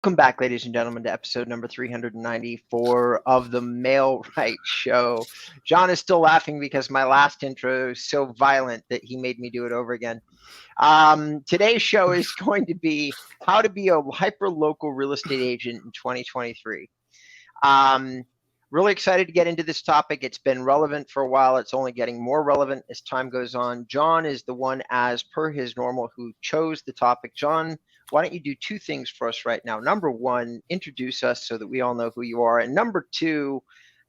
Welcome back, ladies and gentlemen, to episode number 394 of the Mail Right Show. John is still laughing because my last intro is so violent that he made me do it over again. Today's show is going to be how to be a hyper-local real estate agent in 2023. Really excited to get into this topic. It's been relevant for a while. It's only getting more relevant as time goes on. John is the one, as per his normal, who chose the topic. John, why don't you do two things for us right now? Number one, introduce us so that we all know who you are. And number two,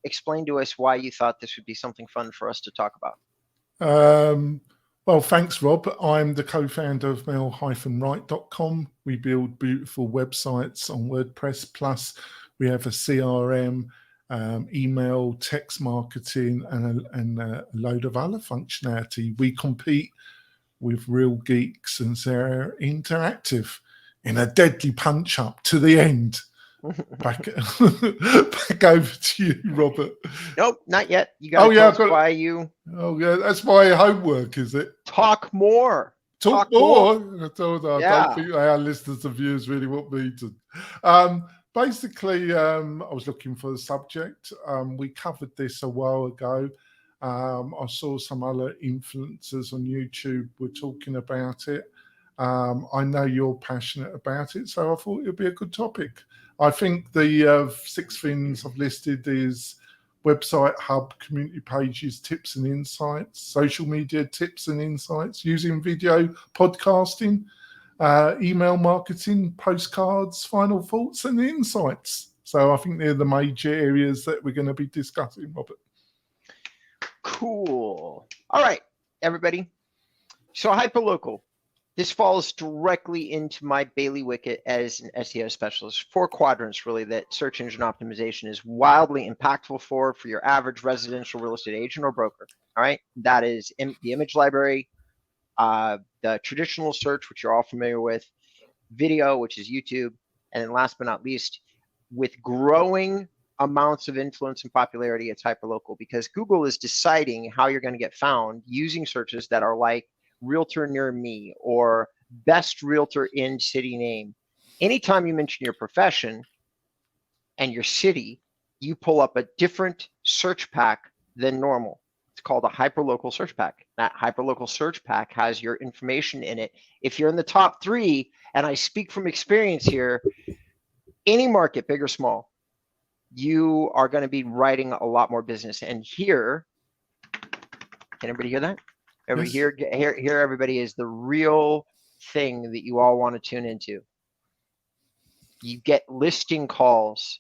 explain to us why you thought this would be something fun for us to talk about. Well, thanks, Rob. I'm the co-founder of mail-right.com. We build beautiful websites on WordPress. Plus, we have a CRM, email, text marketing, and a load of other functionality. We compete with real geeks, and they're interactive in a deadly punch-up to the end. Back over to you, Robert. Nope, not yet. You got to tell us why you... Oh, yeah, that's my homework, is it? Talk more. Talk more? I don't think our listeners and viewers really want me to. Basically, I was looking for the subject. We covered this a while ago. I saw some other influencers on YouTube were talking about it. I know you're passionate about it, so I thought it would be a good topic. I think the 6 things I've listed is website, hub, community pages, tips and insights, social media tips and insights, using video, podcasting, email marketing, postcards, final thoughts and insights. So I think they're the major areas that we're going to be discussing, Robert. Cool. All right, everybody. So hyperlocal. This falls directly into my bailiwick as an SEO specialist. 4 quadrants, really, that search engine optimization is wildly impactful for your average residential real estate agent or broker. All right, that is the image library, the traditional search, which you're all familiar with, video, which is YouTube, and then last but not least, with growing amounts of influence and popularity, it's hyperlocal, because Google is deciding how you're going to get found using searches that are like realtor near me or best realtor in city name. Anytime you mention your profession and your city, you pull up a different search pack than normal. It's called a hyperlocal search pack. That hyperlocal search pack has your information in it. If you're in the top 3, and I speak from experience here, any market, big or small, you are going to be writing a lot more business. And here, can everybody hear that? Everybody here, everybody, is the real thing that you all want to tune into. You get listing calls.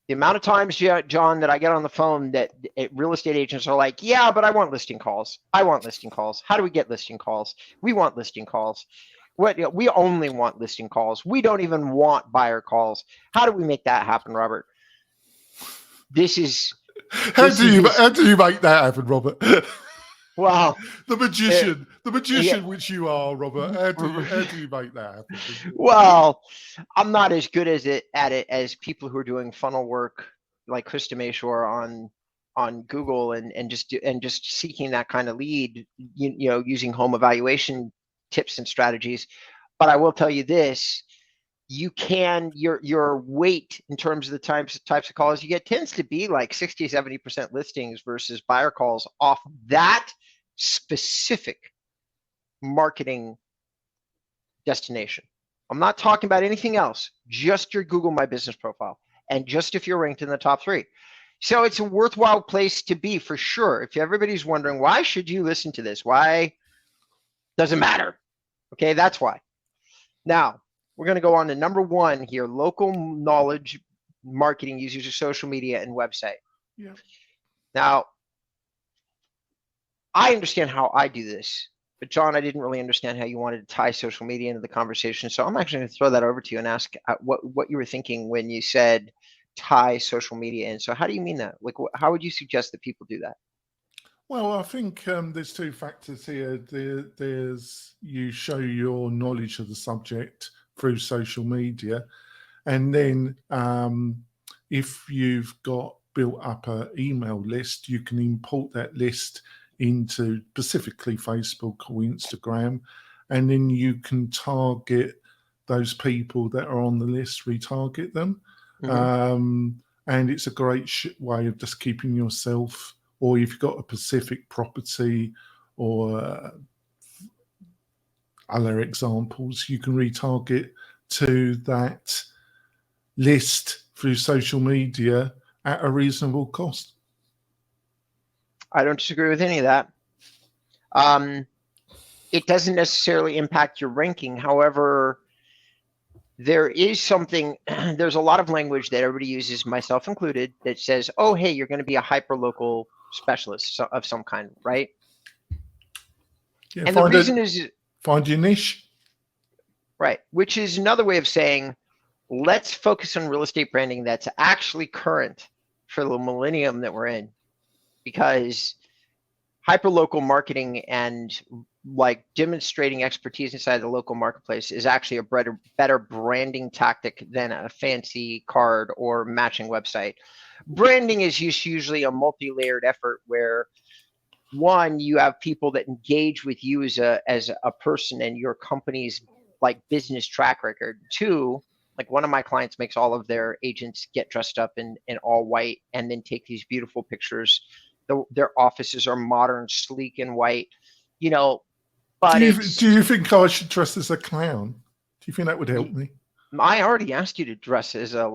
The amount of times, John, that I get on the phone that real estate agents are like, yeah, but I want listing calls. I want listing calls. How do we get listing calls? We want listing calls. We only want listing calls. We don't even want buyer calls. How do we make that happen, Robert? This is... How do you make that happen, Robert? Well, the magician which you are, Robert. How do you make that happen? Well, I'm not as good at it as people who are doing funnel work like Krista Mayshore on Google and just seeking that kind of lead, you know, using home evaluation tips and strategies. But I will tell you this: you can your weight in terms of the types of calls you get tends to be like 60-70% listings versus buyer calls off that specific marketing destination. I'm not talking about anything else, just your Google My Business profile, and just if you're ranked in the top 3. So it's a worthwhile place to be for sure. If everybody's wondering, why should you listen to this? Why? Doesn't matter. Okay, that's why. Now, we're going to go on to number 1 here, local knowledge marketing using your social media and website. Yeah. Now, I understand how I do this, but John, I didn't really understand how you wanted to tie social media into the conversation. So I'm actually going to throw that over to you and ask what you were thinking when you said tie social media in. So how do you mean that? Like, how would you suggest that people do that? Well, I think there's 2 factors here. There's you show your knowledge of the subject through social media, and then if you've got built up an email list, you can import that list into specifically Facebook or Instagram, and then you can target those people that are on the list, retarget them. Mhm. And it's a great way of just keeping yourself, or if you've got a specific property or other examples, you can retarget to that list through social media at a reasonable cost. I don't disagree with any of that. It doesn't necessarily impact your ranking. However, there is something, there's a lot of language that everybody uses, myself included, that says, oh, hey, you're going to be a hyperlocal specialist of some kind, right? Yeah, and the reason is, find your niche. Right, which is another way of saying, let's focus on real estate branding that's actually current for the millennium that we're in, because hyperlocal marketing and like demonstrating expertise inside the local marketplace is actually a better branding tactic than a fancy card or matching website. Branding is usually a multi-layered effort where, one, you have people that engage with you as a person and your company's like business track record. Two, like one of my clients makes all of their agents get dressed up in all white and then take these beautiful pictures. Their offices are modern, sleek, and white, but do you think I should dress as a clown? Do you think that would help me? I already asked you to dress as a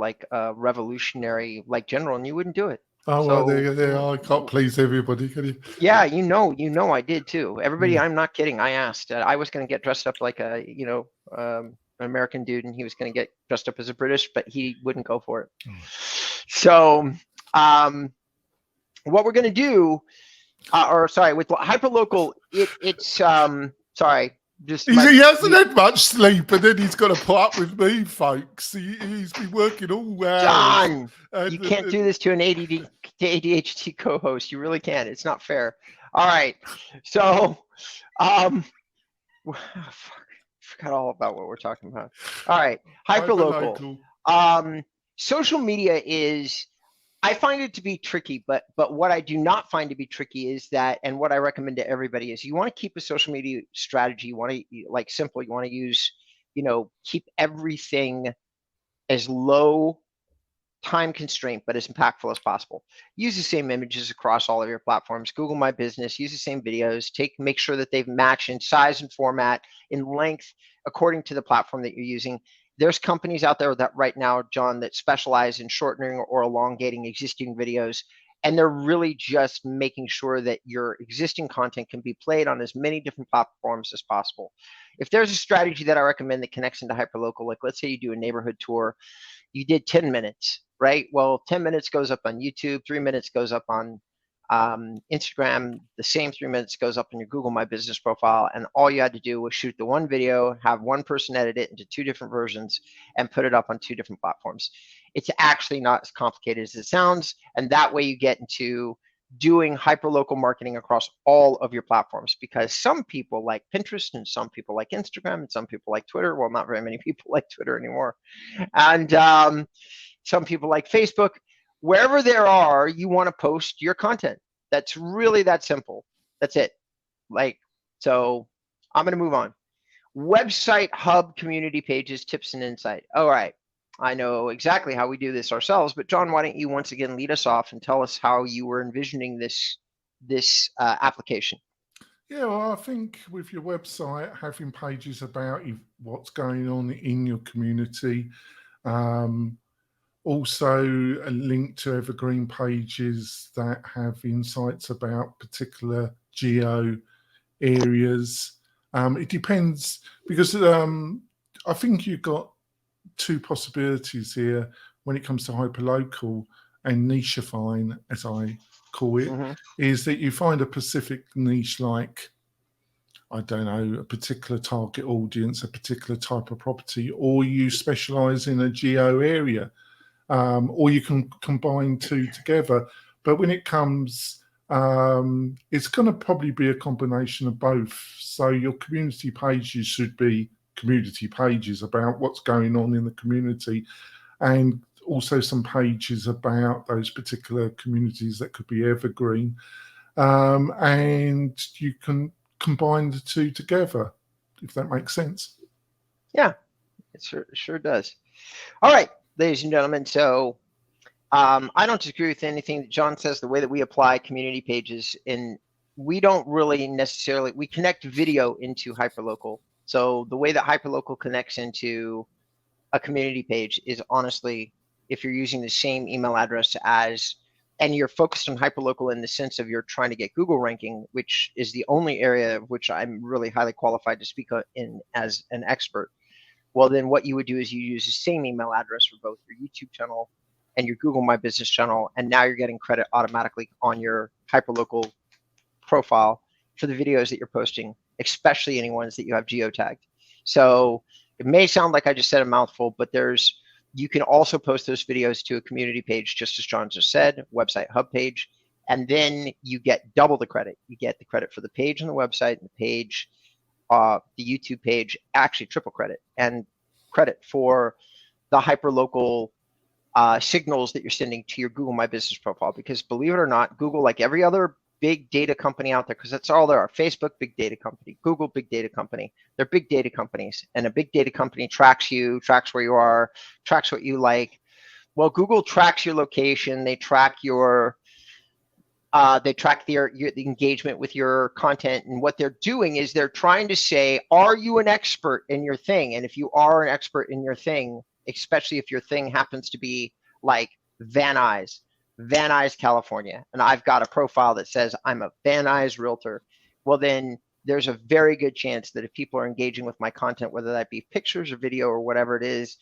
revolutionary like general, and you wouldn't do it. Oh, so, well, there. I can't please everybody, can you? Yeah, I did too. Everybody, I'm not kidding. I asked. I was going to get dressed up like an American dude, and he was going to get dressed up as a British, but he wouldn't go for it. So, what we're going to do, with hyperlocal, it's sorry. He hasn't had much sleep, and then he's got to put up with me, folks. He's been working all hours. John, you can't do this to an ADHD co-host. You really can't. It's not fair. All right. So, I forgot all about what we're talking about. All right. Hyperlocal. Social media is, I find it to be tricky, but what I do not find to be tricky is that, and what I recommend to everybody is, you want to keep a social media strategy. You want to simple. You want to use, keep everything as low time constraint, but as impactful as possible. Use the same images across all of your platforms. Google My Business, use the same videos, make sure that they've matched in size and format, in length, according to the platform that you're using. There's companies out there that right now, John, that specialize in shortening or elongating existing videos, and they're really just making sure that your existing content can be played on as many different platforms as possible. If there's a strategy that I recommend that connects into hyperlocal, like let's say you do a neighborhood tour, you did 10 minutes, right? Well, 10 minutes goes up on YouTube, 3 minutes goes up on Instagram, the same 3 minutes goes up in your Google My Business profile, and all you had to do was shoot the one video, have one person edit it into 2 different versions, and put it up on 2 different platforms. It's actually not as complicated as it sounds, and that way you get into doing hyperlocal marketing across all of your platforms, because some people like Pinterest and some people like Instagram and some people like Twitter. Well, not very many people like Twitter anymore. And some people like Facebook. Wherever there are, you want to post your content. That's really that simple. That's it. So I'm going to move on. Website hub community pages, tips and insight. All right. I know exactly how we do this ourselves, but John, why don't you once again lead us off and tell us how you were envisioning this application? Yeah, well, I think with your website, having pages about what's going on in your community, also a link to evergreen pages that have insights about particular geo areas. It depends, because I think you've got 2 possibilities here when it comes to hyperlocal and nicheifying, as I call it, is that you find a specific niche, like, I don't know, a particular target audience, a particular type of property, or you specialize in a geo area. Or you can combine 2 together. But when it comes, it's going to probably be a combination of both. So your community pages should be community pages about what's going on in the community, and also some pages about those particular communities that could be evergreen. And you can combine the 2 together, if that makes sense. Yeah. It sure does. All right, ladies and gentlemen. So I don't disagree with anything that John says. The way that we apply community pages, we don't really necessarily, we connect video into hyperlocal. So the way that hyperlocal connects into a community page is honestly, if you're using the same email address as, and you're focused on hyperlocal in the sense of you're trying to get Google ranking, which is the only area of which I'm really highly qualified to speak in as an expert. Well, then what you would do is you use the same email address for both your YouTube channel and your Google My Business channel, and now you're getting credit automatically on your hyperlocal profile for the videos that you're posting, especially any ones that you have geotagged. So it may sound like I just said a mouthful, but you can also post those videos to a community page, just as John just said, website hub page, and then you get double the credit. You get the credit for the page on the website and the page, the YouTube page, actually triple credit, and credit for the hyperlocal signals that you're sending to your Google My Business profile. Because believe it or not, Google, like every other big data company out there, because that's all there are. Facebook, big data company. Google, big data company. They're big data companies, and a big data company tracks you, tracks where you are, tracks what you like. Well, Google tracks your location. They track your the engagement with your content, and what they're doing is they're trying to say, are you an expert in your thing? And if you are an expert in your thing, especially if your thing happens to be like Van Nuys, California, and I've got a profile that says I'm a Van Nuys realtor, well, then there's a very good chance that if people are engaging with my content, whether that be pictures or video or whatever it is,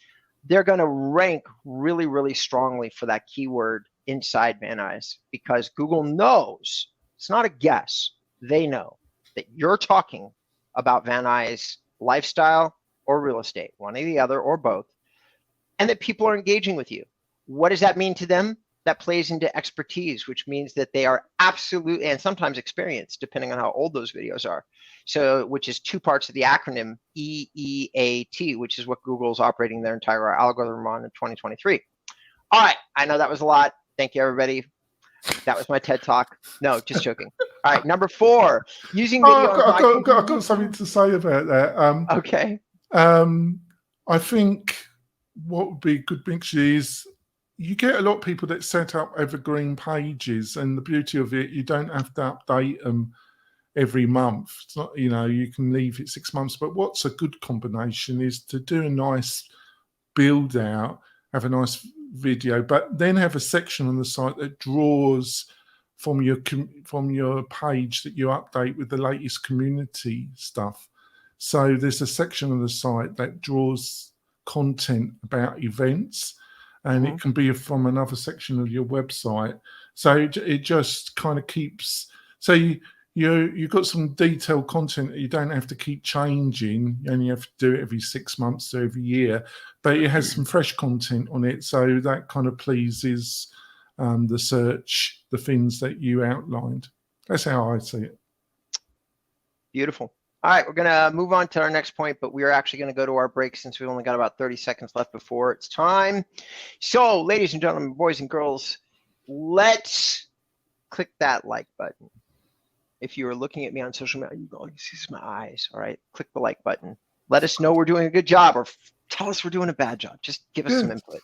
they're going to rank really, really strongly for that keyword inside Van Nuys, because Google knows, it's not a guess, they know that you're talking about Van Nuys lifestyle or real estate, one or the other or both, and that people are engaging with you. What does that mean to them? That plays into expertise, which means that they are absolute, and sometimes experienced, depending on how old those videos are. So, which is two parts of the acronym EEAT, which is what Google's operating their entire algorithm on in 2023. All right, I know that was a lot. Thank you, everybody. That was my TED Talk. No, just joking. All right, number 4, using video. I've got something to say about that. Okay. I think what would be a good mixture is you get a lot of people that set up evergreen pages, and the beauty of it, you don't have to update them every month. It's not, you can leave it 6 months. But what's a good combination is to do a nice build out, have a nice video, but then have a section on the site that draws from your page that you update with the latest community stuff. So there's a section on the site that draws content about events, and it can be from another section of your website. So it just kind of keeps, so you've got some detailed content that you don't have to keep changing. You only have to do it every 6 months or every year, but it has some fresh content on it. So that kind of pleases the search, the things that you outlined. That's how I see it. Beautiful. All right, we're going to move on to our next point, but we are actually going to go to our break since we've only got about 30 seconds left before it's time. So, ladies and gentlemen, boys and girls, let's click that like button. If you are looking at me on social media, you go, this is my eyes. All right, click the like button. Let us know we're doing a good job, or tell us we're doing a bad job. Just give us some input.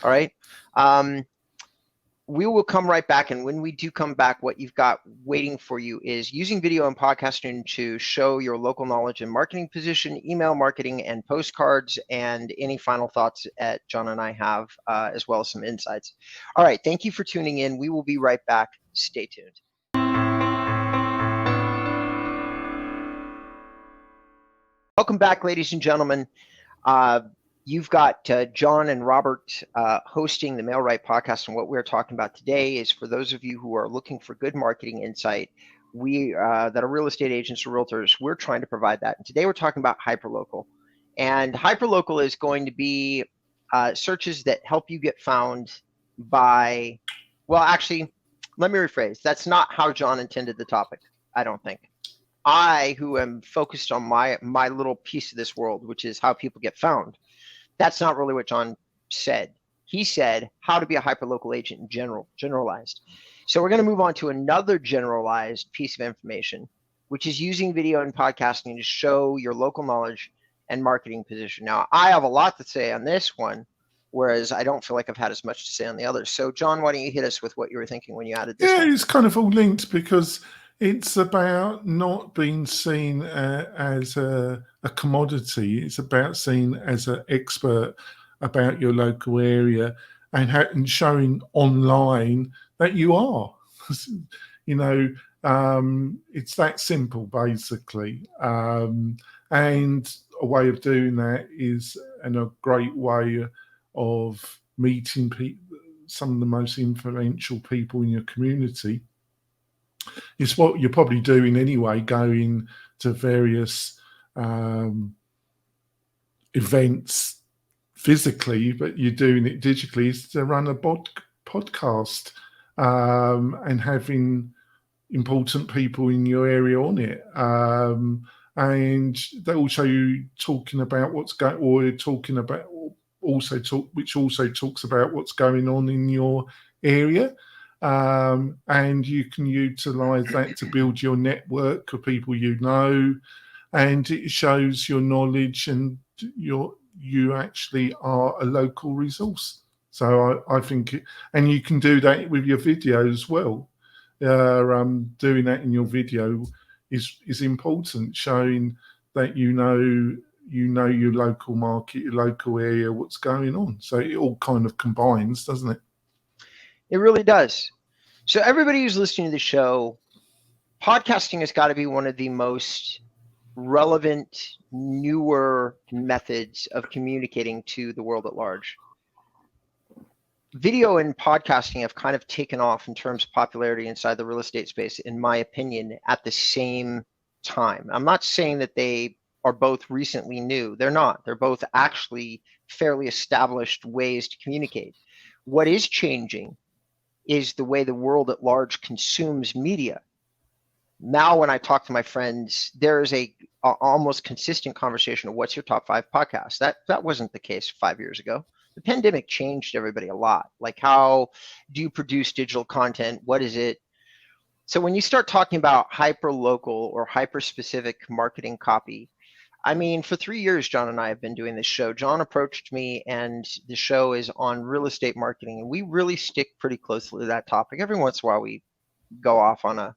All right. We will come right back, and when we do come back, what you've got waiting for you is using video and podcasting to show your local knowledge and marketing position, email marketing, and postcards, and any final thoughts that John and I have, as well as some insights. All right, thank you for tuning in. We will be right back. Stay tuned. Welcome back, ladies and gentlemen. You've got John and Robert hosting the MailRight podcast, and what we're talking about today is for those of you who are looking for good marketing insight. We that are real estate agents or realtors, we're trying to provide that. And today we're talking about hyperlocal, and hyperlocal is going to be searches that help you get found by. Well, actually, let me rephrase. That's not how John intended the topic. I don't think. I, who am focused on my little piece of this world, which is how people get found. That's not really what John said. He said how to be a hyperlocal agent in generalized. So we're going to move on to another generalized piece of information, which is using video and podcasting to show your local knowledge and marketing position. Now, I have a lot to say on this one, whereas I don't feel like I've had as much to say on the others. So, John, why don't you hit us with what you were thinking when you added this one? It's kind of all linked because it's about not being seen as a commodity. It's about seen as an expert about your local area and showing online that you are. You know, it's that simple, basically. And a way of doing that is, and a great way of meeting some of the most influential people in your community, is what you're probably doing anyway, going to various events physically, but you're doing it digitally, is to run a podcast and having important people in your area on it. And they will show you talking about what's going, or talking about which also talks about what's going on in your area. And you can utilize that to build your network of people you know, and it shows your knowledge and you actually are a local resource. So I think, and you can do that with your video as well. Doing that in your video is important, showing that you know your local market, your local area, what's going on. So it all kind of combines, doesn't it? It really does. So everybody who's listening to the show, podcasting has got to be one of the most relevant, newer methods of communicating to the world at large. Video and podcasting have kind of taken off in terms of popularity inside the real estate space, in my opinion, at the same time. I'm not saying that they are both recently new. They're not. They're both actually fairly established ways to communicate. What is changing is the way the world at large consumes media. Now, when I talk to my friends, there is a almost consistent conversation of what's your top 5 podcasts. That wasn't the case 5 years ago. The pandemic changed everybody a lot. Like, how do you produce digital content? What is it? So when you start talking about hyper local or hyper specific marketing copy, I mean, for 3 years, John and I have been doing this show. John approached me, and the show is on real estate marketing, and we really stick pretty closely to that topic. Every once in a while, we go off on a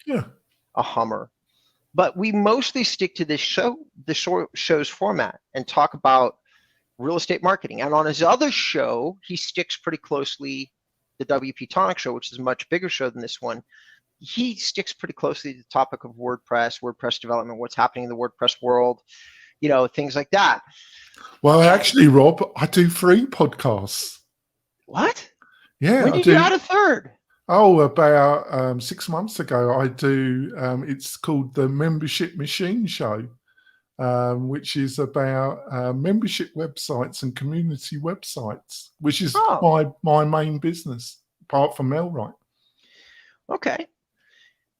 hummer, but we mostly stick to this show, the show's format, and talk about real estate marketing. And on his other show, he sticks pretty closely, the WP Tonic show, which is a much bigger show than this one. He sticks pretty closely to the topic of WordPress development, what's happening in the WordPress world, you know, things like that. Well, actually, Rob, I do 3 podcasts. What? Yeah. When did you add a third? Oh, about 6 months ago. I do. It's called the Membership Machine Show, which is about membership websites and community websites, which is my main business, apart from Melrite. Okay.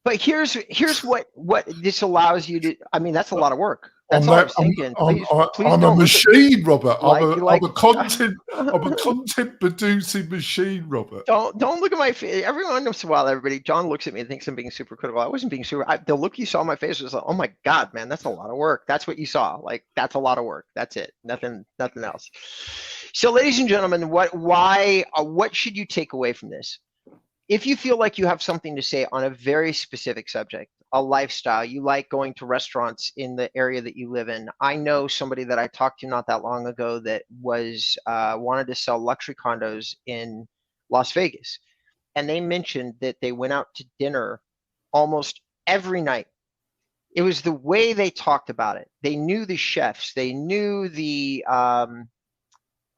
But here's what this allows you to. I mean, that's a lot of work. That's all I'm thinking. Please I'm a machine, Robert. I'm a content producing machine, Robert. Don't look at my face. Every once in a while, everybody, John looks at me and thinks I'm being super critical. I wasn't being super. The look you saw on my face was like, oh my God, man, that's a lot of work. That's what you saw. Like, that's a lot of work. That's it. Nothing else. So, ladies and gentlemen, what should you take away from this? If you feel like you have something to say on a very specific subject, a lifestyle, you like going to restaurants in the area that you live in. I know somebody that I talked to not that long ago that was wanted to sell luxury condos in Las Vegas. And they mentioned that they went out to dinner almost every night. It was the way they talked about it. They knew the chefs. They knew the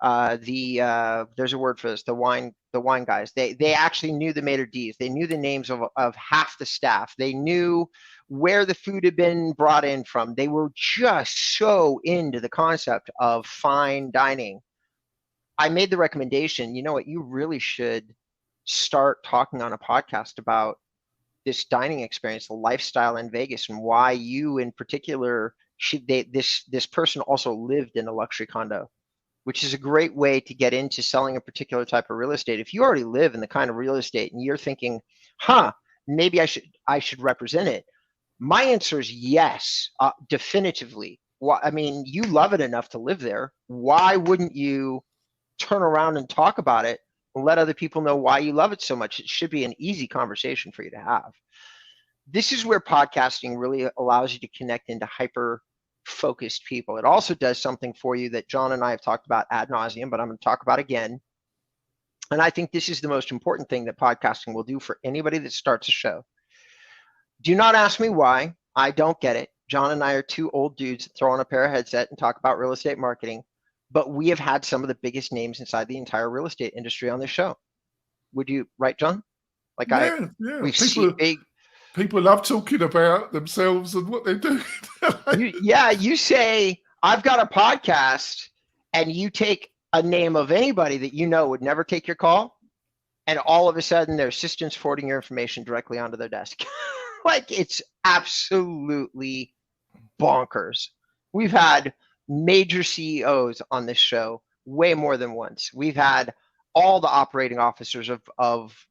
there's a word for this, the wine guys. They actually knew the maitre d's. They knew the names of half the staff. They knew where the food had been brought in from. They were just so into the concept of fine dining. I made the recommendation, you know what, you really should start talking on a podcast about this dining experience, the lifestyle in Vegas, and why you in particular this person also lived in a luxury condo, which is a great way to get into selling a particular type of real estate. If you already live in the kind of real estate and you're thinking, maybe I should represent it. My answer is yes, definitively. Why, I mean, you love it enough to live there. Why wouldn't you turn around and talk about it and let other people know why you love it so much? It should be an easy conversation for you to have. This is where podcasting really allows you to connect into hyper focused people. It also does something for you that John and I have talked about ad nauseum, but I'm going to talk about again. And I think this is the most important thing that podcasting will do for anybody that starts a show. Do not ask me why. I don't get it. John and I are two old dudes that throw on a pair of headset and talk about real estate marketing, but we have had some of the biggest names inside the entire real estate industry on this show. Would you, right, John? Like we've seen big. People love talking about themselves and what they're doing. You say, I've got a podcast, and you take a name of anybody that you know would never take your call, and all of a sudden their assistant's forwarding your information directly onto their desk. Like, it's absolutely bonkers. We've had major CEOs on this show way more than once. We've had all the operating officers of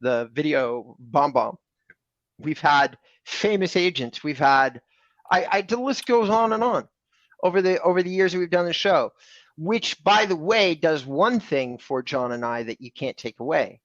the video bomb. We've had famous agents. We've had, the list goes on and on over the years that we've done the show, which, by the way, does one thing for John and I that you can't take away.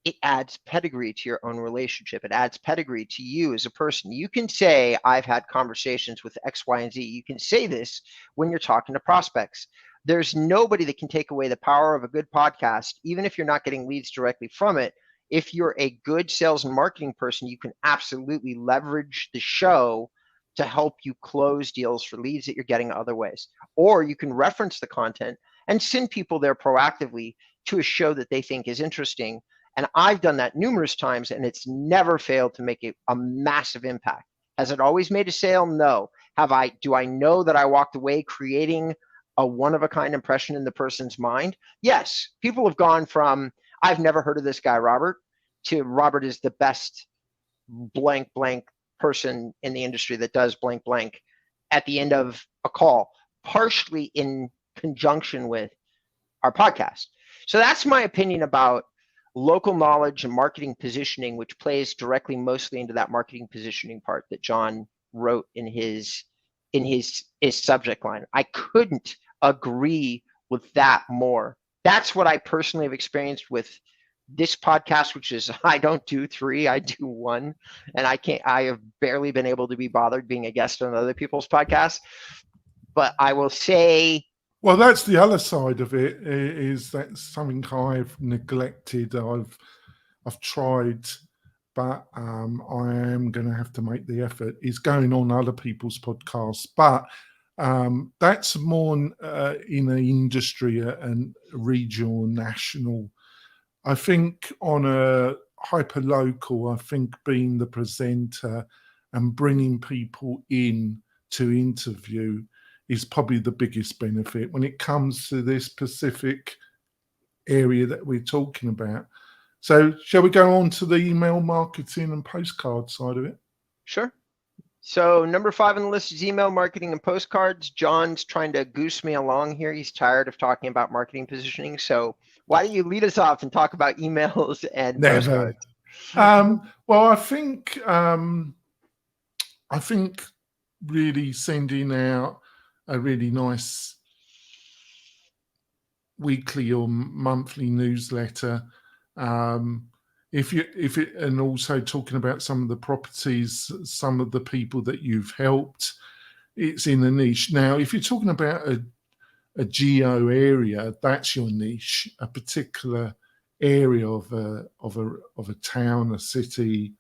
It adds pedigree to your own relationship. It adds pedigree to you as a person. You can say, I've had conversations with X, Y, and Z. You can say this when you're talking to prospects. There's nobody that can take away the power of a good podcast, even if you're not getting leads directly from it. If you're a good sales and marketing person, you can absolutely leverage the show to help you close deals for leads that you're getting other ways. Or you can reference the content and send people there proactively to a show that they think is interesting. And I've done that numerous times, and it's never failed to make a massive impact. Has it always made a sale? No. Do I know that I walked away creating a one-of-a-kind impression in the person's mind? Yes. People have gone from, I've never heard of this guy, Robert, to Robert is the best blank person in the industry that does blank at the end of a call, partially in conjunction with our podcast. So that's my opinion about local knowledge and marketing positioning, which plays directly mostly into that marketing positioning part that John wrote in his subject line. I couldn't agree with that more. That's what I personally have experienced with this podcast, which is, I don't do 3, I do 1, and I have barely been able to be bothered being a guest on other people's podcasts. But I will say, well, that's the other side of it, is that something I've neglected. I've tried, but I am going to have to make the effort, is going on other people's podcasts. But that's more in an industry and regional, national. I think on a hyper local, I think being the presenter and bringing people in to interview is probably the biggest benefit when it comes to this specific area that we're talking about. So shall we go on to the email marketing and postcard side of it? Sure. So number 5 on the list is email marketing and postcards. John's trying to goose me along here. He's tired of talking about marketing positioning. So why don't you lead us off and talk about emails and postcards? Well, I think really sending out a really nice weekly or monthly newsletter. And also talking about some of the properties, some of the people that you've helped, it's in a niche. Now, if you're talking about a geo area, that's your niche, a particular area of a town, a city,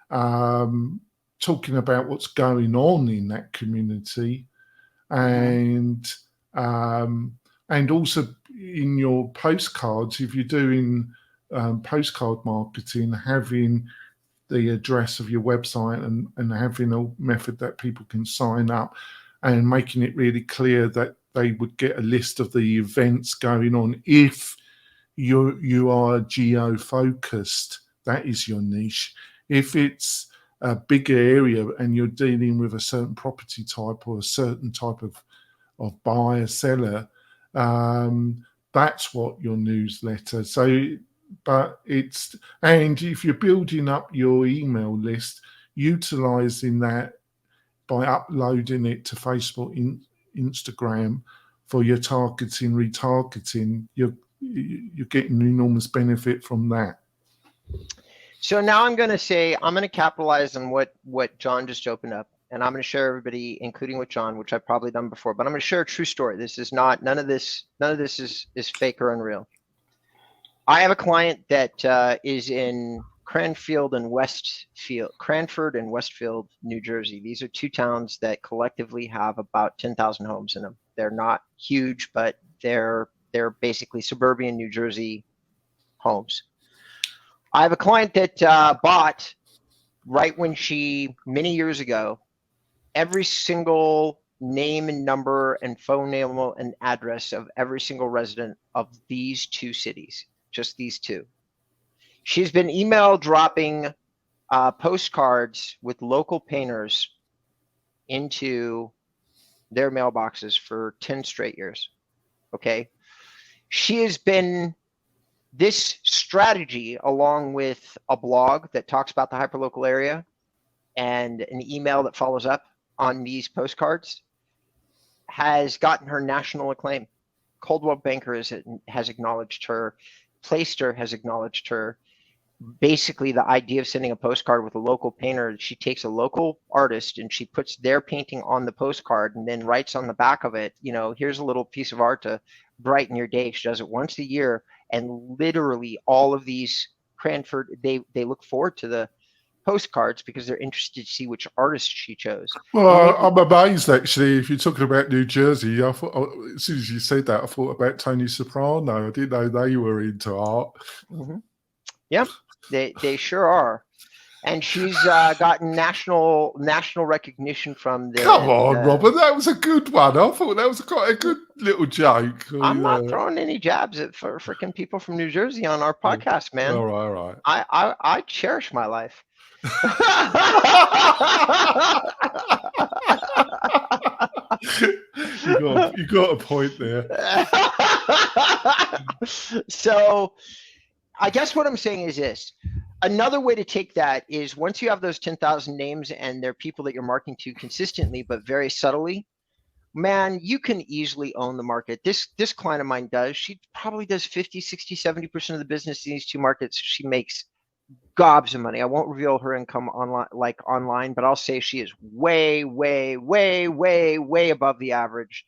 talking about what's going on in that community. And also in your postcards, if you're doing postcard marketing, having the address of your website and having a method that people can sign up, and making it really clear that they would get a list of the events going on. If you are geo focused, that is your niche. If it's a bigger area and you're dealing with a certain property type or a certain type of buyer seller, that's what your newsletter. So, and if you're building up your email list, utilizing that by uploading it to Facebook, Instagram for your targeting, retargeting, you're getting enormous benefit from that. So now I'm going to capitalize on what John just opened up, and I'm going to share everybody, including with John, which I've probably done before, but I'm going to share a true story. This is not, none of this is fake or unreal. I have a client that is in Cranford and Westfield, New Jersey. These are two towns that collectively have about 10,000 homes in them. They're not huge, but they're basically suburban New Jersey homes. I have a client that bought, right when many years ago, every single name and number and phone name and address of every single resident of these two cities, just these two. She's been email dropping postcards with local painters into their mailboxes for 10 straight years. Okay. She has been this strategy, along with a blog that talks about the hyperlocal area and an email that follows up on these postcards, has gotten her national acclaim. Coldwell Banker has acknowledged her. Playster has acknowledged her. Basically, the idea of sending a postcard with a local painter, she takes a local artist and she puts their painting on the postcard and then writes on the back of it, here's a little piece of art to brighten your day. She does it once a year, and literally all of these Cranford, they look forward to the postcards because they're interested to see which artist she chose. Well, I'm amazed, actually. If you're talking about New Jersey, I thought, as soon as you said that, I thought about Tony Soprano. I didn't know they were into art. Mm-hmm. Yep, they sure are. And she's gotten national recognition from the. Come on, Robert, that was a good one. I thought that was quite a good little joke. I'm not throwing any jabs at freaking people from New Jersey on our podcast, man. All right. I cherish my life. you got a point there. So I guess what I'm saying is this. Another way to take that is, once you have those 10,000 names and they're people that you're marketing to consistently but very subtly, man, you can easily own the market. This client of mine does. She probably does 50, 60, 70% of the business in these two markets. She makes gobs of money. I won't reveal her income online, but I'll say she is way, way, way, way, way above the average.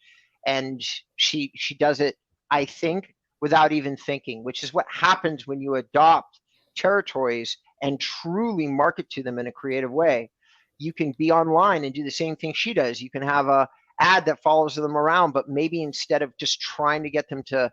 And she does it, I think, without even thinking, which is what happens when you adopt territories and truly market to them in a creative way. You can be online and do the same thing she does. You can have a ad that follows them around, but maybe instead of just trying to get them to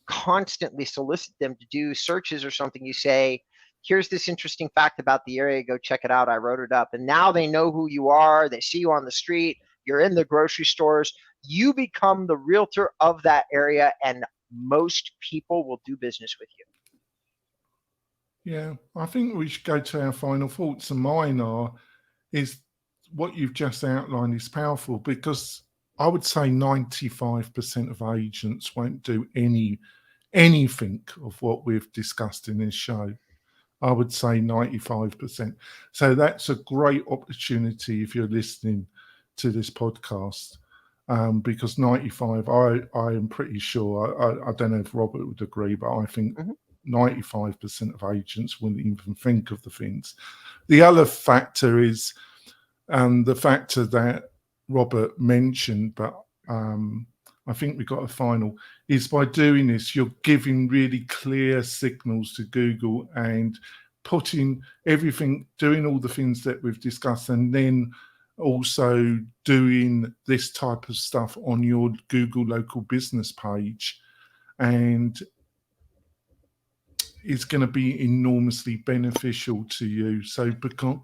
constantly solicit them to do searches or something, you say, here's this interesting fact about the area, go check it out, I wrote it up. And now they know who you are, they see you on the street, you're in the grocery stores, you become the realtor of that area, and most people will do business with you. Yeah, I think we should go to our final thoughts, and mine is what you've just outlined is powerful, because I would say 95% of agents won't do anything of what we've discussed in this show. I would say 95%. So that's a great opportunity if you're listening to this podcast, because 95, I am pretty sure, I don't know if Robert would agree, but I think 95% of agents wouldn't even think of the things. The other factor is the factor that Robert mentioned, but I think we got a final, is by doing this, you're giving really clear signals to Google and putting everything, doing all the things that we've discussed, and then also doing this type of stuff on your Google local business page. And it's going to be enormously beneficial to you. So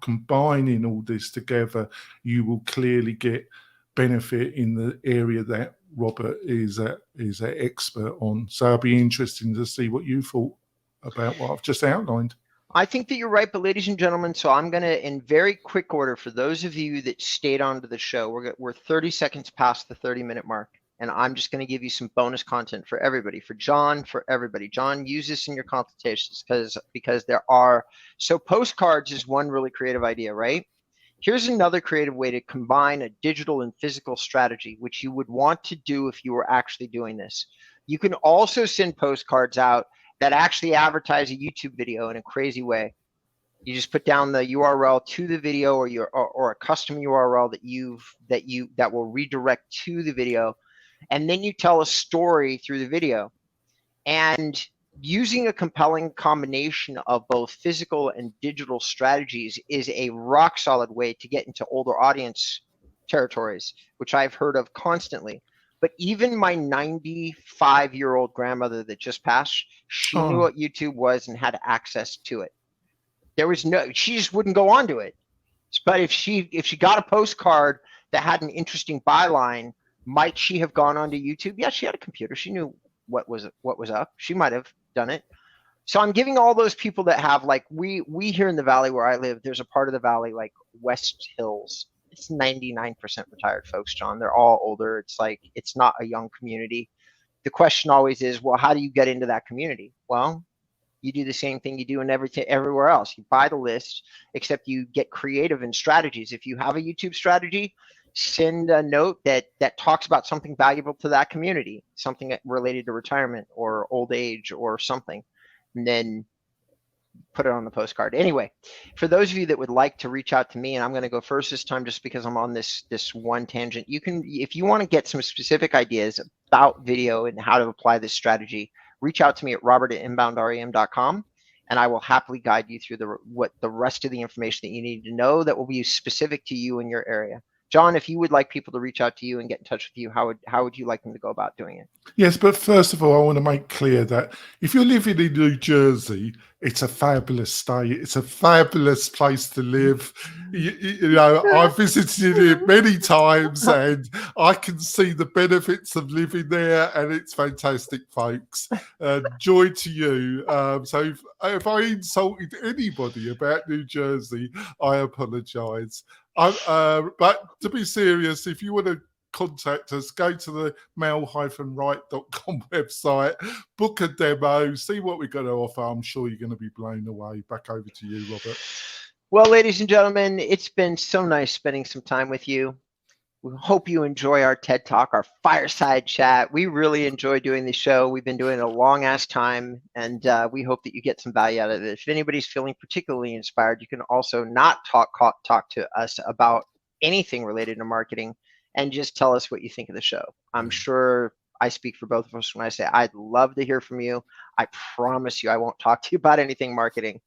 combining all this together, you will clearly get benefit in the area that Robert is an expert on. So it'll be interesting to see what you thought about what I've just outlined. I think that you're right, but ladies and gentlemen, so I'm going to, in very quick order, for those of you that stayed on to the show, we're 30 seconds past the 30-minute mark. And I'm just going to give you some bonus content for everybody, for John, for everybody. John, use this in your consultations because there are, so postcards is one really creative idea, right? Here's another creative way to combine a digital and physical strategy, which you would want to do if you were actually doing this. You can also send postcards out that actually advertise a YouTube video in a crazy way. You just put down the URL to the video, or a custom URL that will redirect to the video, and then you tell a story through the video. And using a compelling combination of both physical and digital strategies is a rock solid way to get into older audience territories, which I've heard of constantly. But even my 95-year-old grandmother that just passed, she knew what YouTube was and had access to it. She just wouldn't go onto it. But if she got a postcard that had an interesting byline, might she have gone onto YouTube? Yeah, she had a computer. She knew what was up. She might have done it. So I'm giving all those people that have, like, we here in the valley where I live, there's a part of the valley like West Hills. It's 99% retired folks, John. They're all older. It's like, it's not a young community. The question always is, well, how do you get into that community? Well, you do the same thing you do in everywhere else. You buy the list, except you get creative in strategies. If you have a YouTube strategy, send a note that talks about something valuable to that community, something related to retirement or old age or something, and then put it on the postcard. Anyway, for those of you that would like to reach out to me, and I'm going to go first this time just because I'm on this one tangent, you can, if you want to get some specific ideas about video and how to apply this strategy, reach out to me at robert@inboundrem.com, and I will happily guide you through the rest of the information that you need to know that will be specific to you in your area. John, if you would like people to reach out to you and get in touch with you, how would you like them to go about doing it? Yes, but first of all, I want to make clear that if you're living in New Jersey, it's a fabulous state. It's a fabulous place to live. You know, I've visited it many times, and I can see the benefits of living there, and it's fantastic, folks. Joy to you. So if I insulted anybody about New Jersey, I apologise. But to be serious, if you want to contact us, go to the mail-right.com website, book a demo, see what we're going to offer. I'm sure you're going to be blown away. Back over to you, Robert. Well, ladies and gentlemen, it's been so nice spending some time with you. We hope you enjoy our TED Talk, our fireside chat. We really enjoy doing the show. We've been doing it a long ass time, and we hope that you get some value out of it. If anybody's feeling particularly inspired, you can also not talk to us about anything related to marketing, and just tell us what you think of the show. I'm sure I speak for both of us when I say I'd love to hear from you. I promise you I won't talk to you about anything marketing.